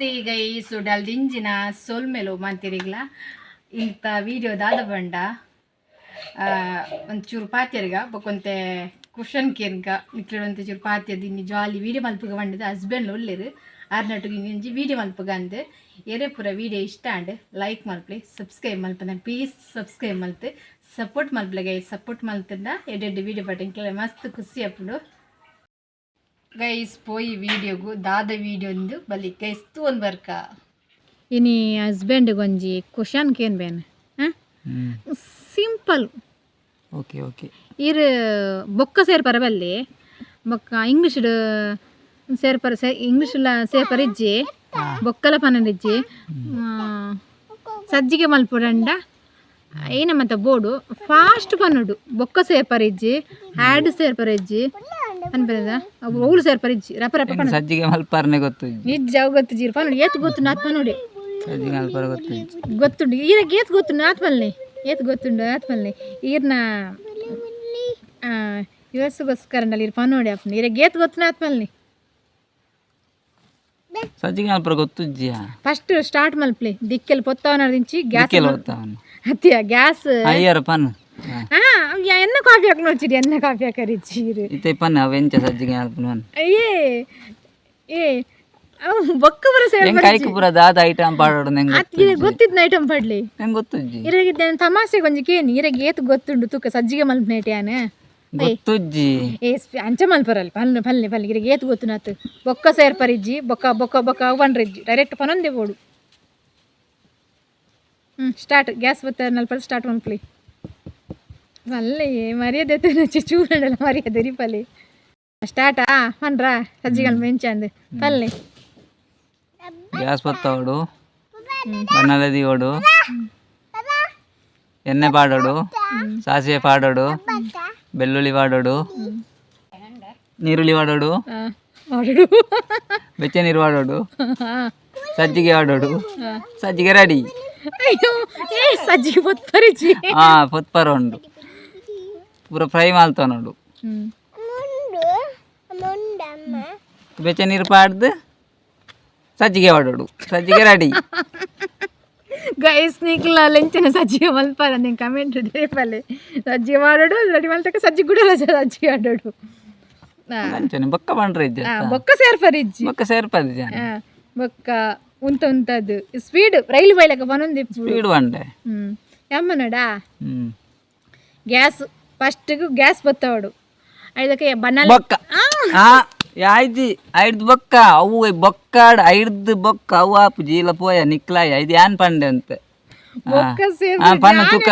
ನಮಸ್ತೆ ಗೈಸ್ ಡಲ್ದಿಂಜಿನ ಸೋಲ್ ಮೇಲೋ ಮಾತಿರಿಗ್ಲ ಇಂಥ ವೀಡಿಯೋ ದಾದ ಬಂಡ ಒಂಚೂರು ಪಾತ್ಯರ್ಗ ಬೊಕೊಂತೆ ಕುಷನ್ ಕೇರ್ಗ ನಿಕ್ಲೊಂತೆ ಚೂರು ಪಾತ್ಯದ ಇನ್ನು ಜಾಲಿ ವೀಡಿಯೋ ಮಲ್ಪಗ ಬಂದಿದ್ದು ಹಸ್ಬೆಂಡ್ ಒಳ್ಳೆರು ಆರ್ನಟು ಇಂಜಿ ವೀಡಿಯೋ ಮಲ್ಪಗ ಅಂದು ಎರೆ ಪೂರ ವೀಡಿಯೋ ಇಷ್ಟ ಅಂಡ್ ಲೈಕ್ ಮಲ್ಪಲೆ ಸಬ್ಸ್ಕ್ರೈಬ್ ಮಲ್ಪನ ಪ್ಲೀಸ್ ಸಬ್ಸ್ಕ್ರೈಬ್ ಮಲ್ತೆ ಸಪೋರ್ಟ್ ಮಲ್ಪಲೆ ಗೈಸ್ ಸಪೋರ್ಟ್ ಮಲ್ತಿಂದ ಎಡ್ಡೆಡ್ಡು ವೀಡಿಯೋ ಬಟ್ಟೆ ಮಸ್ತ್ ಖುಷಿ ಅಪ್ಪಡು ಗೈಸ್ ಪೋಯಿ ವೀಡಿಯೋಗು ದಾದ ವೀಡಿಯೋ ಬಲಿ ಗೈಸ್ ತೂನ್ ಬರ್ಕ ಇನಿ ಹಸ್ಬೆಂಡ್ ಗೊಂಜಿ ಕ್ವಶನ್ ಕೇನ್ ಬೇನ್ ಸಿಂಪಲ್ ಓಕೆ ಓಕೆ ಇರ್ ಬೊಕ್ಕ ಸೇರ್ಪರ ಬಲ್ಲಿ ಬೊಕ್ಕ ಇಂಗ್ಲಿಷ್ ಸೇರ್ಪರ ಇಂಗ್ಲಿಷ್ ಸೇರ್ಪರ ಇಜ್ಜಿ ಬೊಕ್ಕಲ ಪನರಿಜ್ಜಿ ಸಜ್ಜಿಗೆ ಮಲ್ಪುರಂಡ ಏನ ಮತ್ತೆ ಬೋರ್ಡು ಫಾಸ್ಟ್ ಪನ್ನುಡು ಬೊಕ್ಕ ಸೇರ್ಪರ ಇಜ್ಜಿ ಹ್ಯಾಡ್ ಸೇರ್ಪರ ಇಜ್ಜಿ ಅನ್ಬರದ ಅವಳು ಸೇರ್ಪರ ಇಜ್ಜಿ ರಪ ರಪ ಪನ ಸಜ್ಜಿಗೆ ಮಲ್ಪಾರ್ನೆ ಗೊತ್ತು ಇಜ್ಜಿ ಅವು ಗೊತ್ತು ಜೀರ್ ಪನ್ನುಡು ಏತ್ ಗೊತ್ತು ನಾತ್ ಪನ್ನುಡಿ ಸಜ್ಜಿಗೆ ಮಲ್ಪಾರ ಗೊತ್ತು ಗೊತ್ತುಂಡು ಈರಗೆ ಏತ್ ಗೊತ್ತು ನಾತ್ ಮಲ್ನಿ ಏತ್ ಗೊತ್ತುಂಡು ನಾತ್ ಮಲ್ನಿ ಈರ್ನ ಇವಸ್ಗೋಸ್ಕರ ಇರ್ ಪನ್ನೋಡಿ ಅಪ್ಪ ಈರಗೆ ಏತ್ ಗೊತ್ತು ನಾತ್ ಮಲ್ನಿ ಸಜ್ಜಿಗೆ ಮಲ್ಪಾರ ಗೊತ್ತು ಜಿಯಾ ಫಸ್ಟ್ ಸ್ಟಾರ್ಟ್ ಮಲ್ಪ್ಲಿ ದಿಕ್ಕೆಲ್ ಪೊತ್ತವನ ದಿಂಚಿ ಗ್ಯಾಸ್ ದಿಕ್ಕೆಲ್ ಪೊತ್ತವನ ಹತ್ತಿಯ ಗ್ಯಾಸ್ ಅಯ್ಯರ ಪನ್ ಎನ್ನ ಕಾಫಿ ಹಾಕಿ ನೋಡ್ಚಿಡಿ ಎನ್ನ ಕಾಫಿ ಹಾಕರಿಚ್ಚೀರು ಇತ್ತೆ ಪನ್ ಅವೆಂಚ ಸಜ್ಜಿಗೆ ಮಲ್ಪನ ಅಯ್ಯೇ ಏ ಬೊಕ್ಕ ಬರ ಸೇರ್ ಕೈಕು ಪೂರ ದಾದ ಐಟಮ್ ಪಾಡೋಡು ನಂಗೆ ಅತ್ತಿಗೆ ಗೊತ್ತಿದ್ನ ಐಟಮ್ ಪಡ್ಲಿ ನಂಗೆ ಗೊತ್ತು ಜಿ ಇರಗಿದ್ದ ತಮಾಷೆ ಗೊಂಜಿ ಕೇನಿ ಇರಗೆ ಏತ್ ಗೊತ್ತುಂಡು ತೂಕ ಸಜ್ಜಿಗೆ ಮಲ್ಪನೇಟ್ಯಾನ ಗೊತ್ತು ಜಿ ಏ ಅಂಚ ಮಲ್ಪರಲ್ಲ ಪಲ್ಲೆ ಪಲ್ಲೆ ಪಲ್ಲೆ ಇರಗೆ ಏತ್ ಗೊತ್ತು ನಾತು ಬೊಕ್ಕ ಸೇರ್ಪರಿಜ್ಜಿ ಬೊಕ್ಕ ಬೊಕ್ಕ ಬೊಕ್ಕ ಬಂಡ್ರಿಜ್ಜಿ ಡೈರೆಕ್ಟ್ ಪನೊಂದೇ ಬೋಡು ಸ್ಟಾರ್ಟ್ ಗ್ಯಾಸ್ ಬತ್ತ ನಲ್ಪಲ್ ಸ್ಟಾರ್ಟ್ ಮಲ್ಪಲಿ ಮಲ್ಲೇ ಮರ್ಯಾದೆ ಚೂರಲ್ಲ ಮರ್ಯಾದೆ ರಿಪಲ್ಲಿ ಸ್ಟಾರ್ಟಾ ಪನ್ರಾ ಸಜ್ಜಿಗಳು ಮೆಂಚ ಅಂದು ಪಲ್ಲೆ ಗ್ಯಾಸ್ ಪತ್ತವಡು ಬನ್ನಲದಿ ಓಡು ಎಣ್ಣೆ ಪಾಡೋಡು ಸಾಸಿವೆ ಪಾಡೋಡು ಬೆಳ್ಳುಳ್ಳಿ ಪಾಡೋಡು ನೀರುಳ್ಳಿ ಪಾಡೋಡು ಮಾಡೋಡು ಬೆಚ್ಚ ನೀರು ಪಾಡೋಡು ಸಜ್ಜಿಗೆ ಪಾಡೋಡು ಸಜ್ಜಿಗೆ ರೆಡಿ ಅಯ್ಯೋ ಏ ಸಜ್ಜಿಗೆ ಪೊತ್ಪರಿಜಿ ಪೊತ್ಪರ ಉಂಡು ಪೂರ ಫ್ರೈ ಮಾಡ್ತಾವ ನೋಡು ಬೆಚ್ಚ ನೀರು ಪಾಡ್ದು ಸಜ್ಜಿಗೆ ಪಾಡೋಡು ಸಜ್ಜಿಗೆ ರೆಡಿ ಗೈಸ್ ನೀಕ್ಲ ಲೆಂಚನ ಸಜ್ಜಿಗೆ ಮಲ್ಪಾರ ನಿಂಗೆ ಕಮೆಂಟ್ ರೇಪಲ್ಲಿ ಸಜ್ಜಿಗೆ ಮಾಡೋಡು ರೆಡಿ ಮಲ್ತಕ್ಕ ಸಜ್ಜಿ ಗುಡಲ್ಲ ಸಜ್ಜಿಗೆ ಆಡೋಡು ಬೊಕ್ಕ ಬಂಡ್ರೆ ಬೊಕ್ಕ ಸೇರ್ಪರಿಜ್ಜಿ ಬೊಕ್ಕ ಸೇರ್ಪರಿಜ ಬೊಕ್ಕ ಉಂತದ್ದು ಸ್ಪೀಡ್ ರೈಲು ಬೈಲಕ ಪನೊಂದಿ ಸ್ಪೀಡ್ ಬಂಡೆ ಯಮ್ಮನಡಾ ಗ್ಯಾಸ್ ಫಸ್ಟ್ಗೂ ಗ್ಯಾಸ್ ಬತ್ತವಡು ಐದಕ್ಕೆ ಬನ್ನಲ್ ಬೊಕ್ಕ ಆಯ್ತು ಐಡ್ದು ಬೊಕ್ಕ ಅವು ಬೊಕ್ಕಾಡ್ ಐಡ್ದು ಬೊಕ್ಕ ಅವು ಆಪು ಜೀಲ ಪೋಯ ನಿಕ್ಲಾಯ ಇದು ಯಾನ್ ಪಂಡೆ ಅಂತ ಪನ್ನ ತುಕ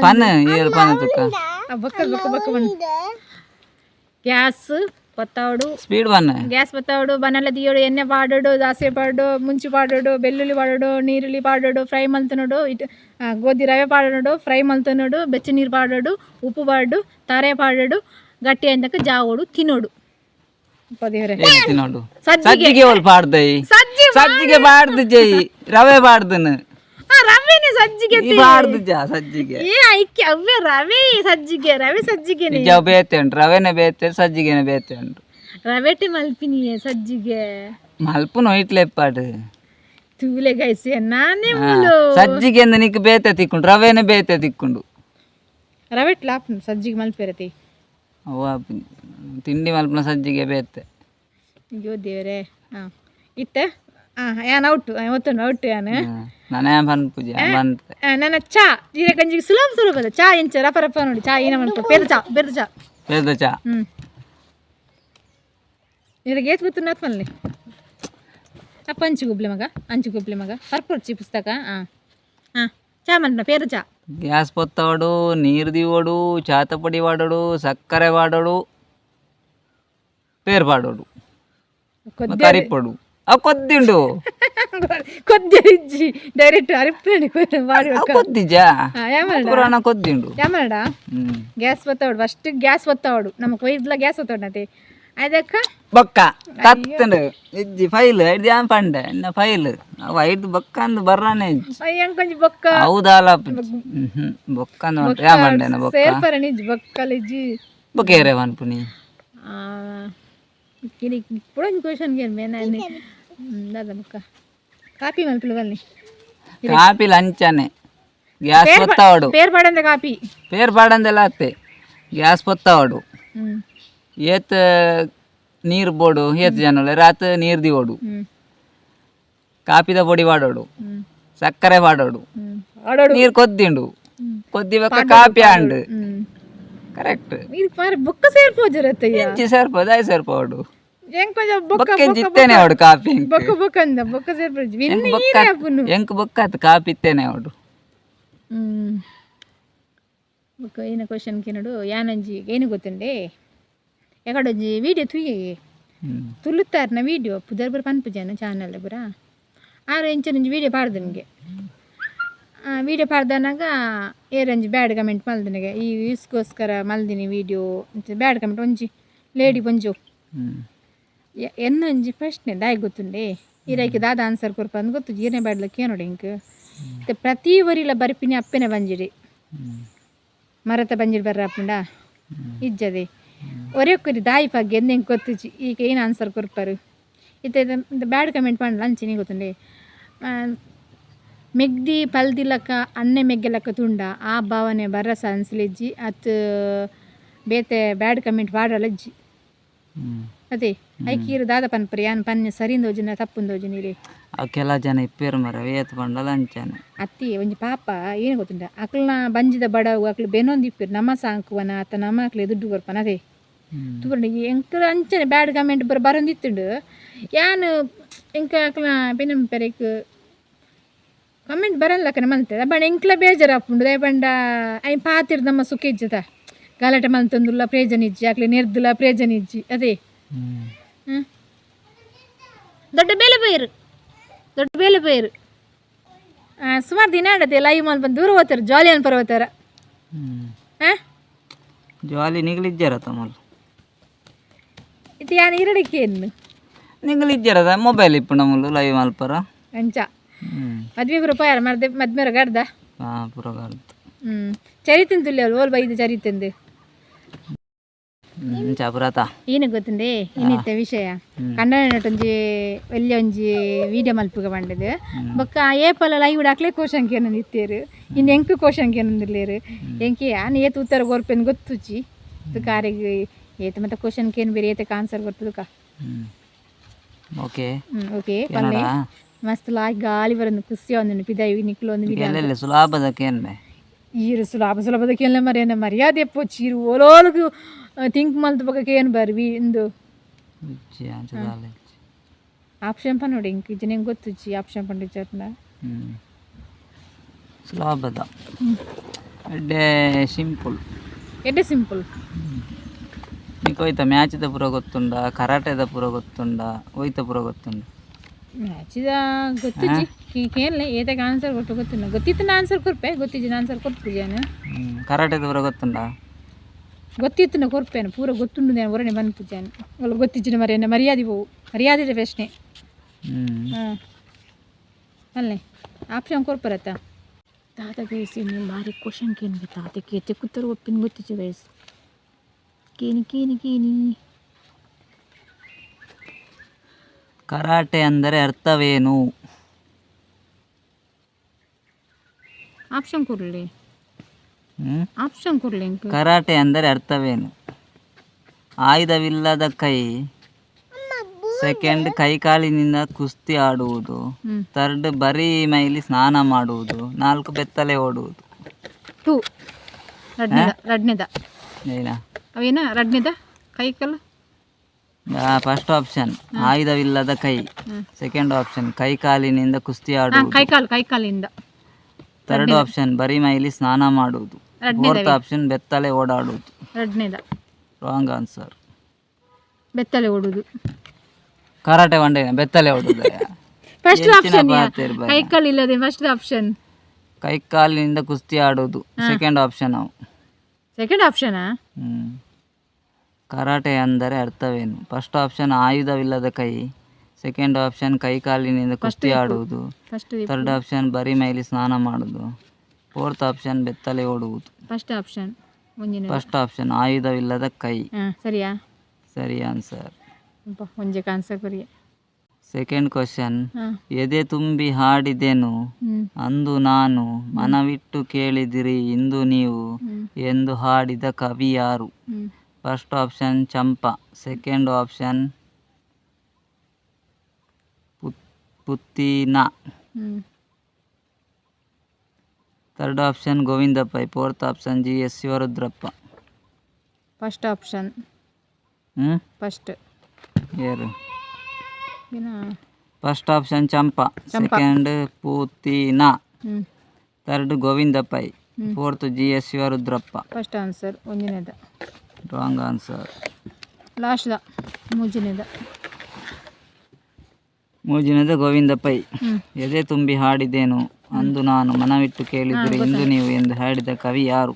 ಪನ್ನ ಏರು ಪನ್ನ ತುಕ ಬೊಕ್ಕ ಬೊಕ್ಕ ಬೊಕ್ಕ ಬನ್ನ ಗ್ಯಾಸ್ ಪತ್ತಾವಡು ಸ್ಪೀಡ್ ಬನ್ನ ಗ್ಯಾಸ್ ಪತ್ತಾವಡು ಬನ್ನಲ್ಲ ದಿಯೋಡು ಎಣ್ಣೆ ಪಾಡೋಡು ಸಾಸಿವೆ ಪಾಡೋಡು ಮುಂಚಿ ಪಾಡೋಡು ಬೆಳ್ಳುಳ್ಳಿ ಪಾಡೋಡು ನೀರುಳ್ಳಿ ಪಾಡೋಡು ಫ್ರೈ ಮಲ್ತನೋಡು ಇಟ್ಟು ಗೋಧಿ ರವೆ ಪಾಡೋಡು ಫ್ರೈ ಮಲ್ತನೋಡು ಬೆಚ್ಚ ನೀರು ಪಾಡೋಡು ಉಪ್ಪು ಪಾಡು ತಾರೆ ಪಾಡೋಡು ಗಟ್ಟಿ ಅಂದಕ್ಕೆ ಜಾವೋಡು ತಿನ್ನೋಡು ತಿನ್ನೋಡು ಸಜ್ಜಿಗೆ ಒಲ್ ಪಾಡ್ದೈ ಸಜ್ಜಿಗೆ ಪಾಡ್ದು ಜೈ ರವೆ ಪಾಡ್ದನು ರವೆನೆ ಸಜ್ಜಿಗೆ ಪಾಡ್ದು ಜಾ ಸಜ್ಜಿಗೆ ಏ ಐಕ್ಯ ಅವೇ ರವೆ ಸಜ್ಜಿಗೆ ರವೆ ಸಜ್ಜಿಗೆ ನಿಜ ಬೇತೆ ಉಂಟು ರವೆನೆ ಬೇತೆ ಸಜ್ಜಿಗೆನೆ ಬೇತೆ ಉಂಟು ರವೆಟೆ ಮಲ್ಪಿನಿ ಸಜ್ಜಿಗೆ ಮಲ್ಪುನು ಇಟ್ಲೆ ಪಾಡು ತೂಲೆ ಗೈಸಿ ನಾನೇ ಮೂಲು ಸಜ್ಜಿಗೆ ಅಂದ ನಿಕ್ ಬೇತೆ ತಿಕ್ಕೊಂಡು ರವೆನೆ ಬೇತೆ ತಿಕ್ಕೊಂಡು ರವೆಟ್ ಲಾಪ್ ಸಜ್ಜಿಗೆ ಮಲ್ಪಿರತಿ ಅವ ತಿಂಡಿ ಮಲ್ಪನ ಸಜ್ಜಿಗೆ ಬೇತೆ ಅಯ್ಯೋ ದೇವ್ರೆ ಹಾಂ ಇತ್ತೆ ಯಾನ್ ಔಟು ಒತ್ತುಂಡು ಔಟು ಯಾನು ನಾನೇ ಪನ್ಪುಜಿ ಬಂತ ನನ್ನ ಚಾ ಜೀರೆ ಗಂಜಿಗೆ ಸುಲಭದ ಚಾ ಎಂಚ ರಪ ರಪ ನೋಡಿ ಚಾ ಏನ ಮಾಡ್ಕೊ ಬೆರ್ದ ಚಾ ನಿನಗೆ ಏತ್ ಗೊತ್ತು ನಾತ್ ಮಲ್ಲಿ ಅಪ್ಪ ಅಂಚುಗುಬ್ಲೆ ಮಗ ಪರ್ಪುರ್ಚಿ ಪುಸ್ತಕ ಚಾ ಮಲ್ಪನ ಪೇರು ಚಾ ಗ್ಯಾಸ್ ಪೊತ್ತವಡು ನೀರು ದಿವೋಡು ಚಾತ ಪುಡಿ ವಾಡೋಡು ಸಕ್ಕರೆ ವಾಡೋಡು ಪೇರು ಪಾಡೋಡು ಕರಿಪೊಡು ಅವು ಕೊದ್ದಿಂಡು ಕೊದ್ದಿಜ್ಜಿ ಡೈರೆಕ್ಟ್ ಅರಿಪ್ಪಣಿ ಕೊದ್ದಿಜಾ ಪುರಾಣ ಕೊದ್ದಿಂಡು ಯಾಮಡ ಗ್ಯಾಸ್ ಒತ್ತವಡು ಫಸ್ಟ್ ಗ್ಯಾಸ್ ಒತ್ತವಡು ನಮಗೆ ಒಯ್ದಲ ಗ್ಯಾಸ್ ಒತ್ತವಡು ನತೆ ಅದಕ್ಕ ಬೊಕ್ಕ ತತ್ತಂಡು ಇಜ್ಜಿ ಫೈಲ್ ಐದು ಯಾನ್ ಪಂಡೆ ಇನ್ನ ಫೈಲ್ ಅವ ಐದು ಬೊಕ್ಕ ಅಂದು ಬರ್ರಾನೆ ಅಯ್ಯಂಗ್ ಕೊಂಚ ಬೊಕ್ಕ ಹೌದಾಲ ಬೊಕ್ಕ ನೋಡಿ ಯಾ ಪಂಡೆನ ಬೊಕ್ಕ ಸೇರ್ಪರ ನಿಜ್ ಬೊಕ್ಕಲಿಜ್ಜಿ ಬೊಕ್ಕೇರೆ ವನ್ಪುನಿ ಕಿನಿ ಪುಡಂಜಿ ಕ್ವೆಶ್ಚನ್ ಗೆ ಮೇನ दादा बुक ಕಾಪಿ ಮಲ್ಪುಲುಗಲ್ನಿ ಕಾಪಿ ಲಂಚನೆ ಗ್ಯಾಸ್ పొత్తవాడు పేరు పడందే కాపీ పేరు పాడందెಲ್ಲ ಅತ್ತೆ ಗ್ಯಾಸ್ పొత్తవాడు ಏತ್ ನೀರು ಬೋಡು ಏತ್ ಜನಗಳು ರಾತ್ ನೀರು ದಿವೋಡು ಕಾಪಿದ ಪೊಡಿ ವಾಡೋಡು ಸಕ್ಕರೆ ವಾಡೋಡು ನೀರು ಕೊದ್ದಿಂಡು ಕೊದ್ದಿವಕ್ಕ ಕಾಪಿ ಆಂಡು ಕರೆಕ್ಟ್ బొక్క సేర్పోజరత్తయ్య ఇంచి సరిపోదు అయి సరిపోడు కొంచెం బొక్క జిత్తేనే వాడు కాపీ బొక్క బొక్క అంద బొక్క సేర్పోజు ಎಂಕ್ ಬೊಕ್ಕ ಅತ್ ಕಾಪಿ ಇತ್ತೇನೆ ಅವಡು ಬೊಕ್ಕ ಏನ ಕ್ವಶನ್ ಕೇನಡು ಯಾನಂಜಿ ಏನು ಗೊತ್ತುಂಡೆ ಎಕಡೊಂಜಿ ವಿಡಿಯೋ ತುಯ್ಯೆ ತುಳುತ್ತಾರ್ನ ವಿಡಿಯೋ ಪುದರ್ ಬರ ಪನ್ಪುಜಾನ ಚಾನಲ್ ಬರ ಆರು ಇಂಚನೊಂಜಿ ವಿಡಿಯೋ ಪಾಡ್ದು ನಿಮಗೆ ವಿಡಿಯೋ ಪಾಡ್ದನಾಗ ಏರಂಜಿ ಬ್ಯಾಡ್ ಕಮೆಂಟ್ ಮಲ್ದನಿಗೆ ಈ ವ್ಯೂಸ್ಗೋಸ್ಕರ ಮಲ್ದಿನಿ ವಿಡಿಯೋ ಬ್ಯಾಡ್ ಕಮೆಂಟ್ ಒಂಜಿ ಲೇಡಿ ಒಂಜು ಎನ್ನೊಂಜಿ ಪ್ರಶ್ನೆ ದಾಯಿ ಗೊತ್ತುಂಡೆ ಇರೈಕೆ ದಾದ ಆನ್ಸರ್ ಕೊರ್ಪಂದು ಗೊತ್ತು ಜೀರ್ಣೆ ಬ್ಯಾಡ್ಲಕ್ಕೆ ಏನೋಡಿ ಇಂಕ್ ಪ್ರತಿ ವರಿಲ ಬರ್ಪಿನಿ ಅಪ್ಪೆನೆ ಬಂಜಿಡಿ ಮರತ ಬಂಜಿಡಿ ಬರ್ರಾಪುಂಡ ಇಜ್ಜದೆ ಒರೆಯೊಕ್ಕರಿ ದಾಯಿ ಪಗ್ಗೆ ಎಂದೆಂಗೆ ಗೊತ್ತುಜಿ ಈಗ ಏನು ಆನ್ಸರ್ ಕೊರ್ಪರು ಇತ್ತ ಬ್ಯಾಡ್ ಕಮೆಂಟ್ ಮಾಡಲ ಅಂಚಿನಿ ಗೊತ್ತುಂಡೆ ಮೆಗ್ದಿ ಪಲ್ದಿಲಕ್ಕ ಅನ್ನೆ ಮೆಗ್ಗೆಲಕ್ಕ ತುಂಡ ಆ ಭಾವನೆ ಬರಸ ಅನ್ಸಲಿಜ್ಜಿ ಅತ್ ಬೇತೆ ಬ್ಯಾಡ್ ಕಮೆಂಟ್ ಪಾಡಲಜ್ಜಿ ಅದೇ ಐಕೀರು ದಾದ ಪನ್ಪರಿ ಯಾನ್ ಪನ್ನೆ ಸರಿಂದೋಜಿನ ತಪ್ಪುಂದೋಜಿನಿರಿ ಕೆಲ ಜನ ಇಪ್ಪೇರು ಮರ ವೇತ್ ಬಂಡಲ ಅಂಚಾನೆ ಅತ್ತಿ ಒಂಜಿ ಪಾಪ ಏನು ಗೊತ್ತುಂಡ ಅಕ್ಲನ ಬಂಜಿದ ಬಡವು ಅಕ್ಲು ಬೆನೊಂದು ಇಪ್ಪಿರು ನಮ್ಮ ಸಾಂಕುವನ ಆತ ನಮ್ಮ ಅಕ್ಲೆ ದುಡ್ಡು ಕೊರ್ಪನ ಅದೇ ತೂರಂಡ ಎಂಕಲ ಅಂಚನೆ ಬ್ಯಾಡ್ ಕಮೆಂಟ್ ಬರೊಂದಿತ್ತುಂಡು ಯಾನ್ ಎಂಕ ಅಕ್ಲನ ಬೆನಂ ಪೆರೆಕ್ ಕಮೆಂಟ್ ಬರಲ್ಲಕನ ಮಲ್ತದ ಬಣ್ಣ ಎಂಕ್ಲ ಬೇಜಾರಾಪುಂಡು ದೇ ಬಂಡ ಐ ಪಾತಿರ್ ನಮ್ಮ ಸುಖ ಇಜ್ಜದ ಗಲಾಟೆ ಮಲ್ತೊಂದುಲ್ಲ ಪ್ರೇಜನ್ ಇಜ್ಜಿ ಅಕ್ಲೆ ನೆರ್ದುಲ ಪ್ರೇಜನ್ ಇಜ್ಜಿ ಅದೇ ದೊಡ್ಡ ಬೇಲೆ ಬೈರು ಸುಮಾರು ದಿನ ಆಡತ್ತೆ ಲೈವ್ ಮಲ್ ಬಂದು ದೂರ ಹೋಗ್ತಾರೆ ಜಾಲಿ ಅನ್ಪರ ಹೋಗ್ತಾರ ಜಾಲಿ ನಿಗಲಿಜ್ಜಾರ ತಮ್ಮಲ್ ಇದು ಯಾನು ಇರಡಿಕೆ ಏನು ನಿಗಲಿಜ್ಜಾರದ ಮೊಬೈಲ್ ಇಪ್ಪು ನಮ್ಮಲು ಲೈವ್ ಮಲ್ಪರ ಅಂಚ ಮದ್ವೆ ರೂಪಾಯಿ ಮದ್ಮೇರ ಗಡ್ದ ಪುರ ಗಡ್ದ ಚರಿತಂದು ತುಲ್ಲಿ ಅವ್ರು ಓಲ್ ಬೈದು ಚರಿತಂದು ಚಾಪುರಾತ ಏನು ಗೊತ್ತುಂಡೆ ಏನಿತ್ತ ವಿಷಯ ಕನ್ನಡ ನಟೊಂಜಿ ಒಳ್ಳೆ ಒಂಜಿ ವಿಡಿಯೋ ಮಲ್ಪುಗ ಬಂಡದು ಬೊಕ್ಕ ಏಪಲ ಲೈವ್ ಹಾಕ್ಲೆ ಕೋಶಂಕಿ ಅನ್ನೊಂದು ಇತ್ತೇರು ಇನ್ನು ಎಂಕು ಕೋಶಂಕಿ ಅನ್ನೊಂದಿರ್ಲೇರು ಎಂಕಿ ಆನ್ ಏತು ಉತ್ತರ ಗೋರ್ಪೆನ್ ಗೊತ್ತುಚ್ಚಿ ಕಾರಿಗೆ ಏತ ಮತ್ತೆ ಕೋಶಂಕಿ ಏನು ಬೇರೆ ಏತಕ್ಕೆ ಆನ್ಸರ್ ಗೊತ್ತದಕ್ಕ ಓಕೆ ಓಕೆ ಪಲ್ಲೆ ಮಸ್ತ್ ಲಾಯ್ ಗಾಲಿ ಬರೋದು ಖುಷಿ ಒಂದು ಪಿದಾಯಿ ನಿಕ್ಲು ಒಂದು ವಿಡಿಯೋ ಸುಲಭದಕ್ಕೆ ಈರು ಸುಲಭದಕ್ಕೆ ಎಲ್ಲ ಮರಿಯನ್ನ ಮರ್ಯಾದೆ ಪೋಚಿ ಇರು ಓಲೋಲ್ಗು ಥಿಂಕ್ ಮಲ್ತ ಬಗ್ಗೆ ಏನು ಬರ್ವಿ ಇಂದು ಆಪ್ಷನ್ ಪನ್ ನೋಡಿ ಇಂಕ ಇದು ನಿಂಗೆ ಗೊತ್ತುಚ್ಚಿ ಆಪ್ಷನ್ ಪಂಡ್ ಚಟ್ನ ಸುಲಭದ ಸಿಂಪಲ್ ಸಿಂಪಲ್ నీకు ಹೋಯ್ತಾ ಮ್ಯಾಚ್ದ ಪೂರ ಗೊತ್ತುಂಡ ಕರಾಟೆದ ಪೂರ ಗೊತ್ತುಂಡ ಹೋಯ್ತಾ ಪೂರ ಗೊತ್ತುಂಡ ಮ್ಯಾಚಿದ ಗೊತ್ತಿಜ್ಜಿ ಕೇಳಲೆ ಏತಕ್ಕೆ ಆನ್ಸರ್ ಕೊಟ್ಟು ಗೊತ್ತಿಲ್ಲ ಗೊತ್ತಿತ್ತು ಆನ್ಸರ್ ಕೊರ್ಪೆ ಗೊತ್ತಿಜ್ಜಿನ ಆನ್ಸರ್ ಕೊಡ್ತಿದ್ದಾನೆ ಕರಾಟೆದ ಪೂರ ಗೊತ್ತುಂಡ ಗೊತ್ತಿತ್ತು ಕೊರ್ಪೇನು ಪೂರ ಗೊತ್ತುಂಡು ನಾನು ಹೊರನೆ ಬಂದ್ಪುಜ್ಜಾನೆ ಅಲ್ಲ ಗೊತ್ತಿಜ್ಜಿನ ಮರಿಯನ್ನ ಮರ್ಯಾದೆ ಹೋವು ಮರ್ಯಾದೆ ಪ್ರಶ್ನೆ ಹಾಂ ಅಲ್ಲೇ ಆಪ್ಷನ್ ಕೊರ್ಪರತ್ತ ತಾತ ಬೇಯಿಸಿ ನೀವು ಭಾರಿ ಕ್ವಶನ್ ಕೇನು ತಾತಕ್ಕೆ ತೆಕ್ಕುತ್ತರ ಒಪ್ಪಿನ ಗೊತ್ತಿಚ್ಚು ಬೇಯಿಸಿ ಕೇನಿ ಕರಾಟೆ ಅಂದರೆ ಅರ್ಥವೇನು ಆಪ್ಷನ್ ಕೊಡ್ಲಿ ಆಪ್ಷನ್ ಕೊಡ್ಲಿ ಕರಾಟೆ ಅಂದರೆ ಅರ್ಥವೇನು ಆಯುಧವಿಲ್ಲದ ಕೈ ಸೆಕೆಂಡ್ ಕೈಕಾಲಿನಿಂದ ಕುಸ್ತಿ ಆಡುವುದು ಥರ್ಡ್ ಬರೀ ಮೈಲಿ ಸ್ನಾನ ಮಾಡುವುದು 4 ಬೆತ್ತಲೆ ಓಡುವುದು ರಡ್ನೆದ ಏನ ಅವೇನ ರಡ್ನೆದ ಕೈಕಾಲು ಫಸ್ಟ್ ಆಪ್ಷನ್ ಆಯುಧವಿಲ್ಲದ ಕೈ ಸೆಕೆಂಡ್ ಆಪ್ಷನ್ ಕೈಕಾಲಿನಿಂದ ಕುಸ್ತಿ ಆಡುವುದು ಕೈಕಾಲಿಂದ ಥರ್ಡ್ ಆಪ್ಷನ್ ಬರೀ ಮೈಲಿ ಸ್ನಾನ ಮಾಡುವುದು ಫೋರ್ತ್ ಆಪ್ಷನ್ ಬೆತ್ತಲೆ ಓಡಾಡುವುದು ರಾಂಗ್ ಆನ್ಸರ್ ಬೆತ್ತಲೆ ಓಡುವುದು ಕರಾಟೆ ಬಂಡೆ ಬೆತ್ತಲೆ ಓಡುವುದು ಫಸ್ಟ್ ಆಪ್ಷನ್ ಕೈಕಾಲು ಇಲ್ಲದೆ ಫಸ್ಟ್ ಆಪ್ಷನ್ ಕೈಕಾಲಿನಿಂದ ಕುಸ್ತಿ ಆಡುವುದು ಸೆಕೆಂಡ್ ಆಪ್ಷನ್ ಸೆಕೆಂಡ್ ಆಪ್ಷನಾ ಕರಾಟೆ ಅಂದರೆ ಅರ್ಥವೇನು ಫಸ್ಟ್ ಆಪ್ಷನ್ ಆಯುಧವಿಲ್ಲದ ಕೈ ಸೆಕೆಂಡ್ ಆಪ್ಷನ್ ಕೈಕಾಲಿನಿಂದ ಕುಸ್ತಿ ಆಡುವುದು ಥರ್ಡ್ ಆಪ್ಷನ್ ಬರೀ ಮೈಲಿ ಸ್ನಾನ ಮಾಡುವುದು ಫೋರ್ತ್ ಆಪ್ಷನ್ ಬೆತ್ತಲೆ ಓಡುವುದು ಫಸ್ಟ್ ಆಪ್ಷನ್ ಆಯುಧವಿಲ್ಲದ ಕೈ ಸರಿಯಾ ಸರಿ ಆನ್ಸರ್ ಒಂಜೆ ಆನ್ಸರ್ ಬರಿಯ ಸೆಕೆಂಡ್ ಕ್ವಶನ್, ಹಾಂ ಎದೆ ತುಂಬಿ ಹಾಡಿದೆನು ಹ್ಞೂ ಅಂದು ನಾನು, ಮನವಿಟ್ಟು ಕೇಳಿದಿರಿ ಇಂದು ನೀವು ಎಂದು ಹಾಡಿದ ಕವಿ ಯಾರು? ಹ್ಞೂ first option Champa, second option Puthina, ಹ್ಞೂ third option Govinda Pai, fourth option GS Shivarudrappa. First option first ಯಾರು? ಏನೋ first option Champa, second Puthina, ಹ್ಞೂ third Govinda Pai, fourth GS Shivarudrappa. First answer ಒಂದಿನದ ರಾಂಗ್ ಆನ್ಸರ್. ಲಾಸ್ಟ್ದ ಮೂಜಿನದ ಮೂಜಿನದ ಗೋವಿಂದ ಪೈ. ಹ್ಞೂ ಎದೆ ತುಂಬಿ ಹಾಡಿದೇನು ಅಂದು ನಾನು, ಮನವಿಟ್ಟು ಕೇಳಿದರೆ ಇಂದು ನೀವು ಎಂದು ಹಾಡಿದ ಕವಿ ಯಾರು?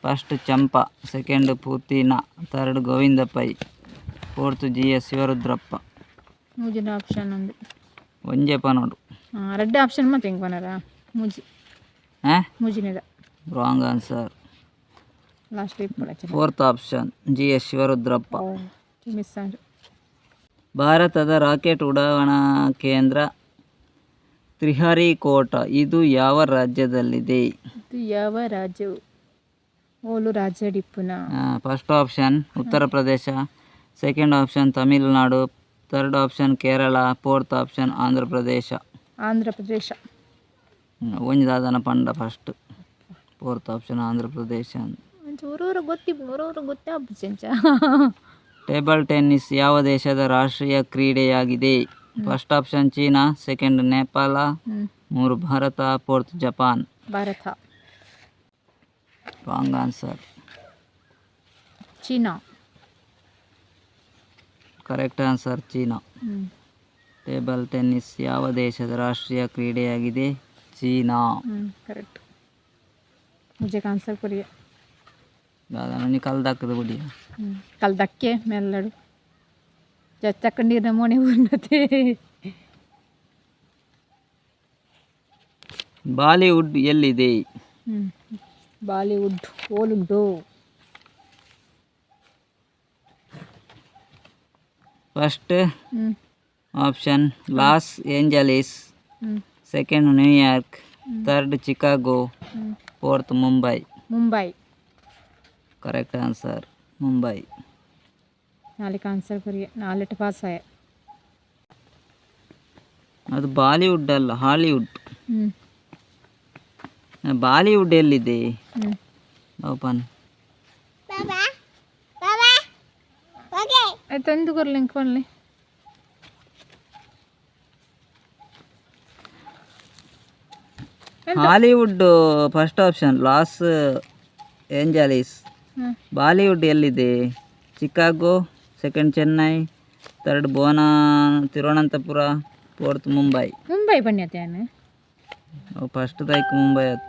First Champa, second Puthina, third Govinda Pai, fourth GS Shivarudrappa. ಮೂಜಿನ ಆಪ್ಷನ್ ಒಂದು ಒಂಜೇಪ ನೋಡು. ರೆಡ್ ಆಪ್ಷನ್ ಮತ್ತೆ ಹೆಂಗೆ ಬನ್ನಾರ ಮೂಜಿ ಮೂಜಿನದ wrong answer. Last fourth option GS Shivarudrappa. Miss ಆಂಡ್ರು. ಭಾರತದ ರಾಕೆಟ್ ಉಡಾವಣಾ ಕೇಂದ್ರ ಶ್ರೀಹರಿಕೋಟಾ ಇದು ಯಾವ ರಾಜ್ಯದಲ್ಲಿದೆ? ಇದು ಯಾವ ರಾಜ್ಯವು? ಓಲು ರಾಜ್ಯ ಡಿಪ್ಪುನ. First option Uttar Pradesh, second option Tamil Nadu, third option Kerala, fourth option Andhra Pradesh. Andhra Pradesh. ಒಂಜಿ ದಾದನ ಪಂಡ first, fourth option Andhra Pradesh. ಊರೂರು ಗೊತ್ತಾಗ್ಬು ಚೆಂಚ. ಟೇಬಲ್ ಟೆನ್ನಿಸ್ ಯಾವ ದೇಶದ ರಾಷ್ಟ್ರೀಯ ಕ್ರೀಡೆಯಾಗಿದೆ? First option China, second Nepal, ಮೂರು Bharat, fourth Japan. Bharat. Wrong answer. China. Correct answer China. Table tennis ಯಾವ ದೇಶದ ರಾಷ್ಟ್ರೀಯ ಕ್ರೀಡೆಯಾಗಿದೆ? ಚೀನಾ. ಕರೆಕ್ಟ್. ಮುझे ಆನ್ಸರ್ ಕೊರಿಯ ದಾದಾ ನನಗೆ ಕಲ್ದಾಕದ ಬಿಡಿಯ. ಕಲ್ದಕ್ಕೆ ಮೆಲ್ಲಡು ಚಕ್ಕಂಡಿರ ಮೋನೆ ಉನ್ನತೆ. ಬಾಲಿವುಡ್ ಎಲ್ಲಿದೆ? ಬಾಲಿವುಡ್ ಓಲುಂಟು. First option Los Angeles, second New York, third Chicago, fourth Mumbai. Mumbai. Correct answer Mumbai. ನಾಲ್ಕು ಆನ್ಸರ್ ಕೊರಿಯ, ನಾಲ್ಕು ಪಾಸ್ ಆಯ. ಅದು ಬಾಲಿವುಡ್ ಅಲ್ಲ, ಹಾಲಿವುಡ್. ಬಾಲಿವುಡ್ ಎಲ್ಲಿದೆ? ಓಪನ್ ಆಯ್ತು ಒಂದು ಕೊರ್ಲಿಂಕ್ ಕೊಡ್ಲಿ. Hollywood first option Los Angeles. Bollywood ಎಲ್ಲಿದೆ? Chicago, second Chennai, third Thiruvananthapuram, fourth Mumbai. Mumbai ಬನ್ಯತೇನು ಫಸ್ಟ್ ತಾಯ್ಕು ಮುಂಬೈ ಆಯ್ತು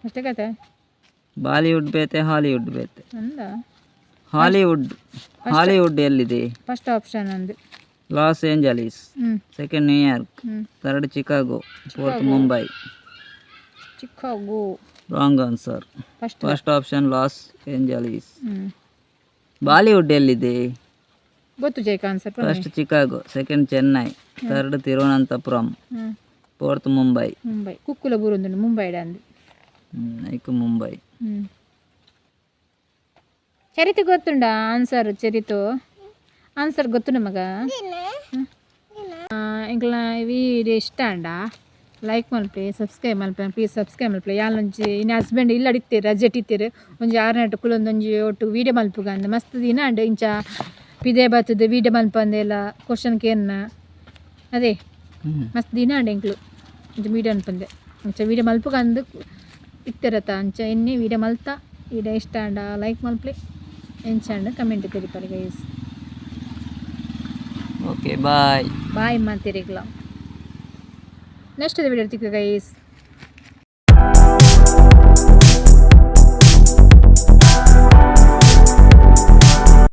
ಅಷ್ಟೇ ಕತೆ. ಬಾಲಿವುಡ್ ಬೇತೆ, ಹಾಲಿವುಡ್ ಬೇತೆ. ಅಂದ ಹಾಲಿವುಡ್ ಎಲ್ಲಿದೆ? ಫಸ್ಟ್ ಆಪ್ಷನ್ ಒಂದು Los Angeles, second New York, third Chicago, fourth Mumbai. Chicago. Wrong answer. First option Los Angeles. Bollywood ಎಲ್ಲಿದೆ? ಗೊತ್ತು ಜೈಕ answer. First Chicago, second Chennai, third Thiruvananthapuram, fourth Mumbai. Mumbai ಕುಕ್ಕುಲ ಬೂರುಂದು ಮುಂಬೈ ಅಂದು ಐಕು ಮುಂಬೈ. ಚರಿತು ಗೊತ್ತುಂಡ ಆನ್ಸರ್? ಚರಿತು ಆನ್ಸರ್ ಗೊತ್ತು ನಮಗ. ಇಂಕಲ ವಿಡಿಯೋ ಇಷ್ಟ ಅಂಡ ಲೈಕ್ ಮಲ್ಪೆ, ಸಬ್ಸ್ಕ್ರೈಬ್ ಮಲ್ಪೆ, ಪ್ಲೀಸ್ ಸಬ್ಸ್ಕ್ರೈಬ್ ಮಲ್ಪೆ. ಯಾಲೊಂಜಿ ಇನ್ನು ಹಸ್ಬೆಂಡ್ ಇಲ್ಲ ಅಡಿತೀರಿ, ರಜೆ ಇಟ್ಟಿತ್ತೀರಿ, ಒಂಜಿ 6 ನೆಟ್ಟು ಕುಲೊಂದೊಂಜಿ ಒಟ್ಟು ವೀಡಿಯೋ ಮಲ್ಪುಗ ಅಂದ ಮಸ್ತ್ ದಿನ ಅಂಡ್ ಇಂಚ ಪಿದೆ ಬರ್ತದೆ ವೀಡಿಯೋ ಮಲ್ಪಂದೆಲ್ಲ ಕ್ವಶನ್ ಕೇರ್ನ ಅದೇ ಮಸ್ತ್ ದಿನ ಅಂಡ್ ಎಂಕ್ಲು ಇಂಚ ವೀಡಿಯೋ ಅನ್ಪಂದೆ ಇಂಚ ವೀಡಿಯೋ ಮಲ್ಪುಗ ಅಂದು ಇತ್ತಿರತ್ತ ಅಂಚ ಎನ್ನೆ ವೀಡಿಯೋ ಮಲ್ತಾ ವೀಡಿಯೋ ಇಷ್ಟ ಅಂಡ ಲೈಕ್ ಮಲ್ಪ್ಲೆ ಎಂಚ ಅಂಡ ಕಮೆಂಟ್ ತೆರಿಪರಿ ಗೈಸ್. ಓಕೆ ಬಾಯ್ ಬಾಯ್ ಮಾಡ್ತೀರಿಗ್ಲ ನೆಕ್ಸ್ಟ್ ವೀಡಿಯೋ ಇರ್ತೀವಿ ಗೈಸ್.